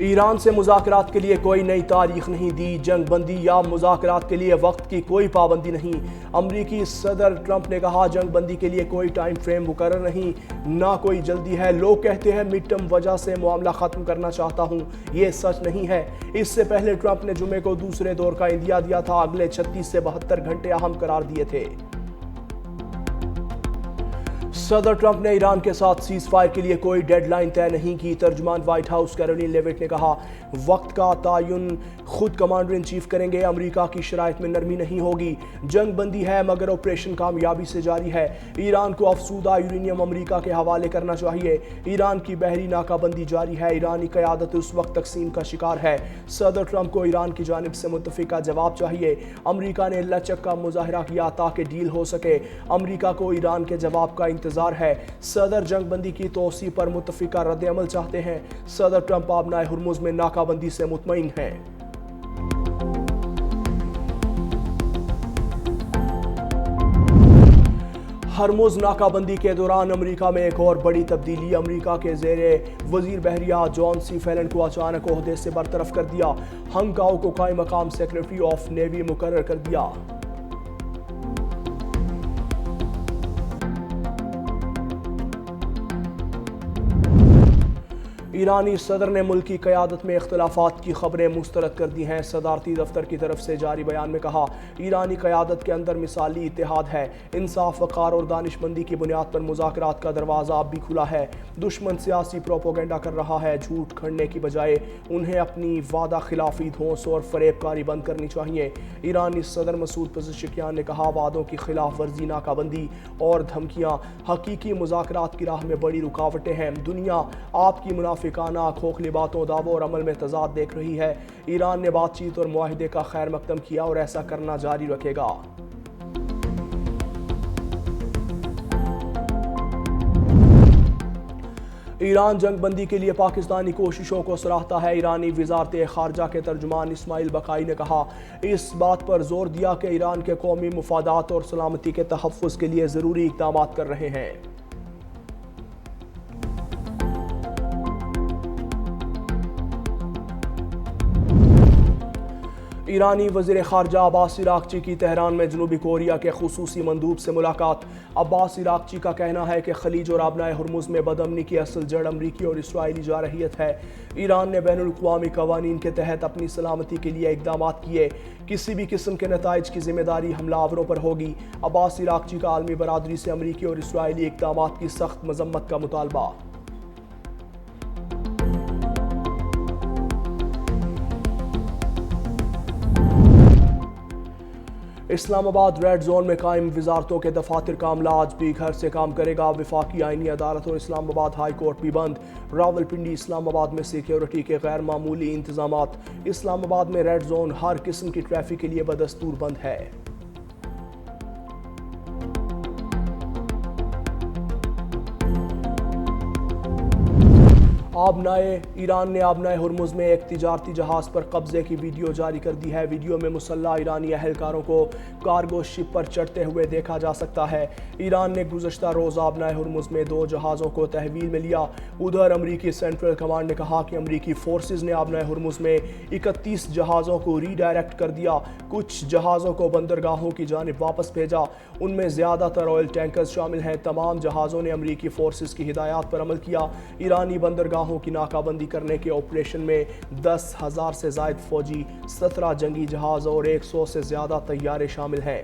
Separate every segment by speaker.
Speaker 1: ایران سے مذاکرات کے لیے کوئی نئی تاریخ نہیں دی، جنگ بندی یا مذاکرات کے لیے وقت کی کوئی پابندی نہیں۔ امریکی صدر ٹرمپ نے کہا جنگ بندی کے لیے کوئی ٹائم فریم مقرر نہیں، نہ کوئی جلدی ہے۔ لوگ کہتے ہیں مڈ ٹرم وجہ سے معاملہ ختم کرنا چاہتا ہوں، یہ سچ نہیں ہے۔ اس سے پہلے ٹرمپ نے جمعے کو دوسرے دور کا اندیا دیا تھا، اگلے 36 سے 72 گھنٹے اہم قرار دیے تھے۔ صدر ٹرمپ نے ایران کے ساتھ سیز فائر کے لیے کوئی ڈیڈ لائن طے نہیں کی۔ ترجمان وائٹ ہاؤس کیرولین لیوٹ نے کہا وقت کا تعین خود کمانڈر ان چیف کریں گے، امریکہ کی شرائط میں نرمی نہیں ہوگی۔ جنگ بندی ہے مگر آپریشن کامیابی سے جاری ہے۔ ایران کو افسودہ یورینیم امریکہ کے حوالے کرنا چاہیے۔ ایران کی بحری ناکہ بندی جاری ہے، ایرانی قیادت اس وقت تقسیم کا شکار ہے۔ صدر ٹرمپ کو ایران کی جانب سے متفقہ جواب چاہیے۔ امریکہ نے لچک کا مظاہرہ کیا تاکہ ڈیل ہو سکے، امریکہ کو ایران کے جواب کا انتظار ہے۔ صدر جنگ بندی کی توسیع پر متفقہ رد عمل چاہتے ہیں۔ صدر ٹرمپ آبنائے ہرمز میں ناکہ بندی سے مطمئن ہیں۔ ہرمز ناکہ بندی کے دوران امریکہ میں ایک اور بڑی تبدیلی، امریکہ کے زیر وزیر بحریہ جان سی فیلن کو اچانک عہدے سے برطرف کر دیا، ہنگ کاؤ کو قائم مقام سیکرٹری آف نیوی مقرر کر دیا۔ ایرانی صدر نے ملکی قیادت میں اختلافات کی خبریں مسترد کر دی ہیں۔ صدارتی دفتر کی طرف سے جاری بیان میں کہا ایرانی قیادت کے اندر مثالی اتحاد ہے، انصاف، وقار اور دانش مندی کی بنیاد پر مذاکرات کا دروازہ اب بھی کھلا ہے۔ دشمن سیاسی پروپیگنڈا کر رہا ہے، جھوٹ کھڑنے کی بجائے انہیں اپنی وعدہ خلافی، دھونس اور فریب کاری بند کرنی چاہیے۔ ایرانی صدر مسعود پزشکیان نے کہا وعدوں کی خلاف ورزی، ناکہ بندی اور دھمکیاں حقیقی مذاکرات کی راہ میں بڑی رکاوٹیں ہیں۔ دنیا آپ کی منافقانہ کھوکھلی باتوں، دعووں اور عمل میں تضاد دیکھ رہی ہے۔ ایران نے بات چیت اور معاہدے کا خیر مقدم کیا اور ایسا کرنا جاری رکھے گا۔ ایران جنگ بندی کے لیے پاکستانی کوششوں کو سراہتا ہے۔ ایرانی وزارت خارجہ کے ترجمان اسماعیل بقائی نے کہا اس بات پر زور دیا کہ ایران کے قومی مفادات اور سلامتی کے تحفظ کے لیے ضروری اقدامات کر رہے ہیں۔ ایرانی وزیر خارجہ عباس عراقچی کی تہران میں جنوبی کوریا کے خصوصی مندوب سے ملاقات۔ عباس عراقچی کا کہنا ہے کہ خلیج اور آبنائے ہرمز میں بدامنی کی اصل جڑ امریکی اور اسرائیلی جارحیت ہے۔ ایران نے بین الاقوامی قوانین کے تحت اپنی سلامتی کے لیے اقدامات کیے، کسی بھی قسم کے نتائج کی ذمہ داری حملہ آوروں پر ہوگی۔ عباس عراقچی کا عالمی برادری سے امریکی اور اسرائیلی اقدامات کی سخت مذمت کا مطالبہ۔ اسلام آباد ریڈ زون میں قائم وزارتوں کے دفاتر کا عملہ آج بھی گھر سے کام کرے گا۔ وفاقی آئینی عدالت اور اسلام آباد ہائی کورٹ بھی بند۔ راولپنڈی اسلام آباد میں سیکیورٹی کے غیر معمولی انتظامات۔ اسلام آباد میں ریڈ زون ہر قسم کی ٹریفک کے لیے بدستور بند ہے۔ ایران نے آبنائے ہرمز میں ایک تجارتی جہاز پر قبضے کی ویڈیو جاری کر دی ہے۔ ویڈیو میں مسلح ایرانی اہلکاروں کو کارگو شپ پر چڑھتے ہوئے دیکھا جا سکتا ہے۔ ایران نے گزشتہ روز آبنائے ہرمز میں 2 جہازوں کو تحویل میں لیا۔ ادھر امریکی سینٹرل کمانڈ نے کہا کہ امریکی فورسز نے آبنائے ہرمز میں 31 جہازوں کو ری ڈائریکٹ کر دیا، کچھ جہازوں کو بندرگاہوں کی جانب واپس بھیجا، ان میں زیادہ تر آئل ٹینکرز شامل ہیں۔ تمام جہازوں نے امریکی فورسز کی ہدایات پر عمل کیا۔ ایرانی بندرگاہوں کی ناکہ بندی کرنے کے آپریشن میں 10,000 سے زائد فوجی، 17 جنگی جہاز اور 100 سے زیادہ طیارے شامل ہیں۔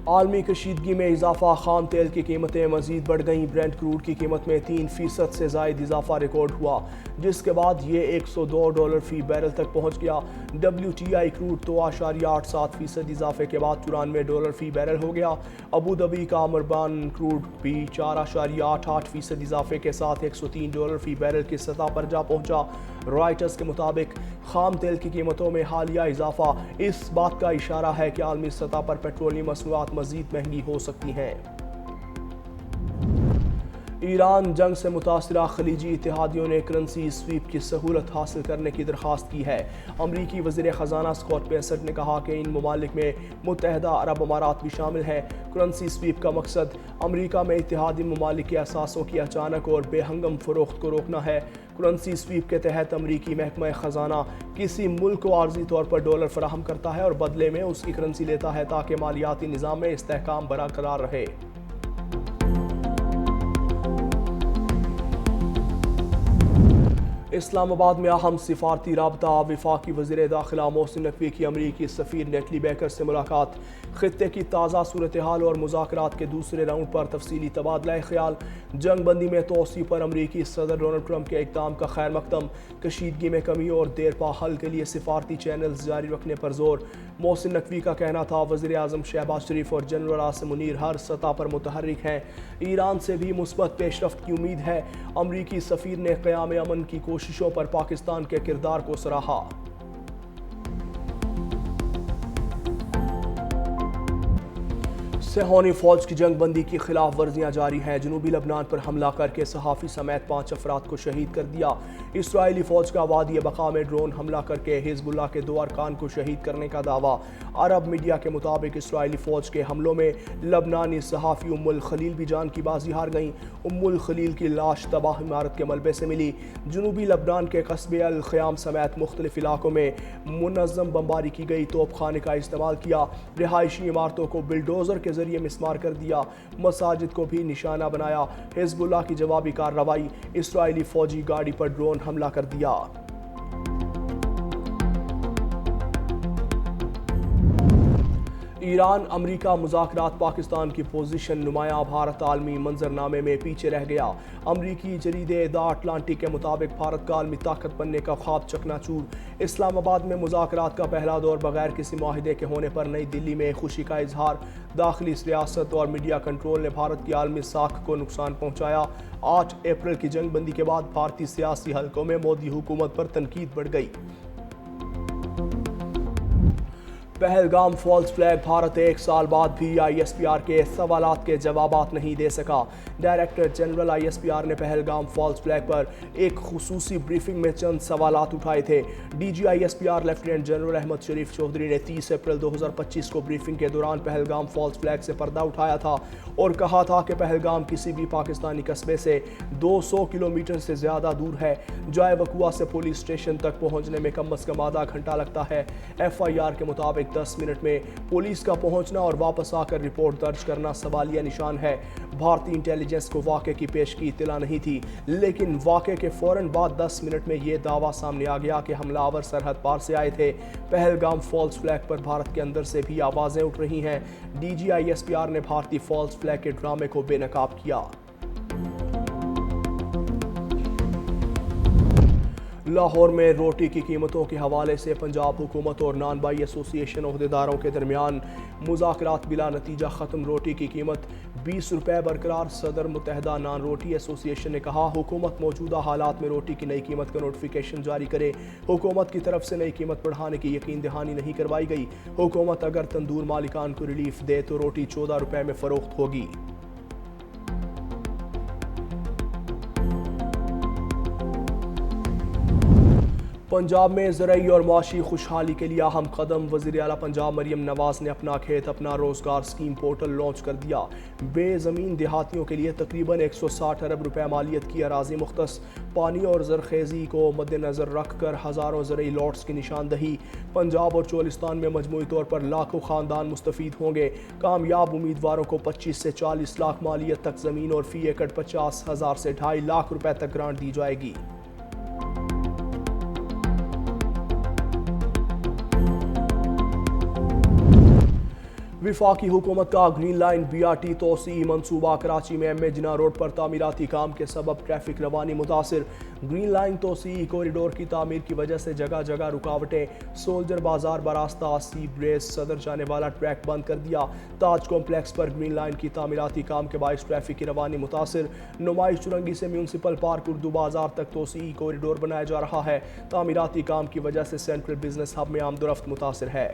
Speaker 1: عالمی کشیدگی میں اضافہ، خام تیل کی قیمتیں مزید بڑھ گئیں۔ برنٹ کروڈ کی قیمت میں 3% سے زائد اضافہ ریکارڈ ہوا، جس کے بعد یہ $102 فی بیرل تک پہنچ گیا۔ WTI کروڈ 2.87% اضافے کے بعد $94 فی بیرل ہو گیا۔ ابوظہبی کا مربان کروڈ بھی 4.88% اضافے کے ساتھ $103 فی بیرل کی سطح پر جا پہنچا۔ رائٹرز کے مطابق خام تیل کی قیمتوں میں حالیہ اضافہ اس بات کا اشارہ ہے کہ عالمی سطح پر پیٹرولیم مصنوعات مزید مہنگی ہو سکتی ہیں۔ ایران جنگ سے متاثرہ خلیجی اتحادیوں نے کرنسی سویپ کی سہولت حاصل کرنے کی درخواست کی ہے۔ امریکی وزیر خزانہ اسکاٹ بیسنٹ نے کہا کہ ان ممالک میں متحدہ عرب امارات بھی شامل ہیں۔ کرنسی سویپ کا مقصد امریکہ میں اتحادی ممالک کے اثاثوں کی اچانک اور بے ہنگم فروخت کو روکنا ہے۔ کرنسی سویپ کے تحت امریکی محکمہ خزانہ کسی ملک کو عارضی طور پر ڈالر فراہم کرتا ہے اور بدلے میں اس کی کرنسی لیتا ہے تاکہ مالیاتی نظام میں استحکام برقرار رہے۔ اسلام آباد میں اہم سفارتی رابطہ۔ وفاقی وزیر داخلہ محسن نقوی کی امریکی سفیر نیٹلی بیکر سے ملاقات۔ خطے کی تازہ صورتحال اور مذاکرات کے دوسرے راؤنڈ پر تفصیلی تبادلہ خیال۔ جنگ بندی میں توسیع پر امریکی صدر ڈونلڈ ٹرمپ کے اقدام کا خیر مقدم۔ کشیدگی میں کمی اور دیرپا حل کے لیے سفارتی چینلز جاری رکھنے پر زور۔ محسن نقوی کا کہنا تھا وزیر اعظم شہباز شریف اور جنرل عاصم منیر ہر سطح پر متحرک ہیں۔ ایران سے بھی مثبت پیش رفت کی امید ہے۔ امریکی سفیر نے قیام امن کی کوششوں پر پاکستان کے کردار کو سراہا۔ صہیونی فوج کی جنگ بندی کی خلاف ورزیاں جاری ہیں۔ جنوبی لبنان پر حملہ کر کے صحافی سمیت 5 افراد کو شہید کر دیا۔ اسرائیلی فوج کا وادی بقا میں ڈرون حملہ کر کے حزب اللہ کے 2 ارکان کو شہید کرنے کا دعویٰ۔ عرب میڈیا کے مطابق اسرائیلی فوج کے حملوں میں لبنانی صحافی ام الخلیل بھی جان کی بازی ہار گئیں۔ ام الخلیل کی لاش تباہ عمارت کے ملبے سے ملی۔ جنوبی لبنان کے قصبے الخیام سمیت مختلف علاقوں میں منظم بمباری کی گئی۔ توپ خانے کا استعمال کیا۔ رہائشی عمارتوں کو بلڈوزر کے ذریعے مسمار کر دیا۔ مساجد کو بھی نشانہ بنایا۔ حزب اللہ کی جوابی کارروائی۔ اسرائیلی فوجی گاڑی پر ڈرون حملہ کر دیا۔ ایران امریکہ مذاکرات پاکستان کی پوزیشن نمایاں۔ بھارت عالمی منظرنامے میں پیچھے رہ گیا۔ امریکی جریدے دا اٹلانٹک کے مطابق بھارت کا عالمی طاقت بننے کا خواب چکنا چور۔ اسلام آباد میں مذاکرات کا پہلا دور بغیر کسی معاہدے کے ہونے پر نئی دلی میں خوشی کا اظہار۔ داخلی سیاست اور میڈیا کنٹرول نے بھارت کی عالمی ساکھ کو نقصان پہنچایا۔ 8 اپریل کی جنگ بندی کے بعد بھارتی سیاسی حلقوں میں مودی حکومت پر تنقید بڑھ گئی۔ پہلگام فالس فلیگ بھارت 1 سال بعد بھی ISPR کے سوالات کے جوابات نہیں دے سکا۔ ڈائریکٹر جنرل ISPR نے پہلگام فالس فلیگ پر ایک خصوصی بریفنگ میں چند سوالات اٹھائے تھے۔ DG ISPR lieutenant general Ahmed Sharif Chaudhry نے 30 اپریل 2025 کو بریفنگ کے دوران پہلگام فالس فلیگ سے پردہ اٹھایا تھا اور کہا تھا کہ پہلگام کسی بھی پاکستانی قصبے سے 200 کلومیٹر سے زیادہ دور ہے۔ جائے وقوع سے پولیس اسٹیشن تک پہنچنے میں کم از کم آدھا گھنٹہ لگتا ہے۔ FIR کے مطابق 10 منٹ میں پولیس کا پہنچنا اور واپس آ کر رپورٹ درج کرنا سوالیہ نشان ہے۔ بھارتی انٹیلیجنس کو واقعے کی پیشگی اطلاع نہیں تھی، لیکن واقعے کے فوراً بعد 10 منٹ میں یہ دعویٰ سامنے آ گیا کہ حملہ آور سرحد پار سے آئے تھے۔ پہلگام فالس فلیگ پر بھارت کے اندر سے بھی آوازیں اٹھ رہی ہیں۔ DG ISPR نے بھارتی فالس فلیگ کے ڈرامے کو بے نقاب کیا۔ لاہور میں روٹی کی قیمتوں کے حوالے سے پنجاب حکومت اور نان بائی ایسوسی ایشن عہدیداروں کے درمیان مذاکرات بلا نتیجہ ختم۔ روٹی کی قیمت 20 روپے برقرار۔ صدر متحدہ نان روٹی ایسوسی ایشن نے کہا حکومت موجودہ حالات میں روٹی کی نئی قیمت کا نوٹیفیکیشن جاری کرے۔ حکومت کی طرف سے نئی قیمت بڑھانے کی یقین دہانی نہیں کروائی گئی۔ حکومت اگر تندور مالکان کو ریلیف دے تو روٹی 14 روپے میں فروخت ہوگی۔ پنجاب میں زرعی اور معاشی خوشحالی کے لیے اہم قدم۔ وزیر اعلیٰ پنجاب مریم نواز نے اپنا کھیت اپنا روزگار اسکیم پورٹل لانچ کر دیا۔ بے زمین دیہاتیوں کے لیے تقریباً 160 ارب روپے مالیت کی اراضی مختص۔ پانی اور زرخیزی کو مد نظر رکھ کر ہزاروں زرعی لاٹس کی نشاندہی۔ پنجاب اور چولستان میں مجموعی طور پر لاکھوں خاندان مستفید ہوں گے۔ کامیاب امیدواروں کو 25 سے 40 لاکھ مالیت تک زمین اور فی ایکڑ 50,000 سے 2.5 لاکھ روپے تک گرانٹ دی جائے گی۔ وفاقی حکومت کا گرین لائن BRT توسیعی منصوبہ۔ کراچی میں ایم اے جناح روڈ پر تعمیراتی کام کے سبب ٹریفک روانی متاثر۔ گرین لائن توسیعی کوریڈور کی تعمیر کی وجہ سے جگہ جگہ رکاوٹیں۔ سولجر بازار براستہ سی بریز صدر جانے والا ٹریک بند کر دیا۔ تاج کمپلیکس پر گرین لائن کی تعمیراتی کام کے باعث ٹریفک کی روانی متاثر۔ نمائش چرنگی سے میونسپل پارک اردو بازار تک توسیعی کوریڈور بنایا جا رہا ہے۔ تعمیراتی کام کی وجہ سے سینٹرل بزنس ہب میں آمد و رفت متاثر ہے۔